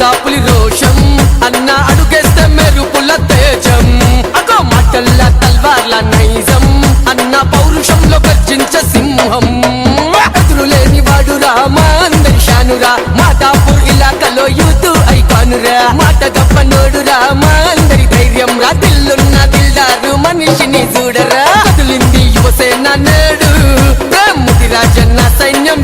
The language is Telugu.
మాదాపులి రోషం అన్న అడుగేస్తే మెరుపుల తేజం అగో మాటల్ల తల్వార్ల నైజం అన్న పౌరుషంలో గర్జించ సింహం ఎదురులేని వాడు రామా అందరి షానురా మాదాపూర్ ఇలాకలో యూత్ ఐకానురా మాట గప్పనోడు రామా అందరి ధైర్యం రా దిల్లున్న దిల్దారు మనిషిని చూడరా కదిలింది యువసేన నేడు ముదిరాజన్న సైన్యం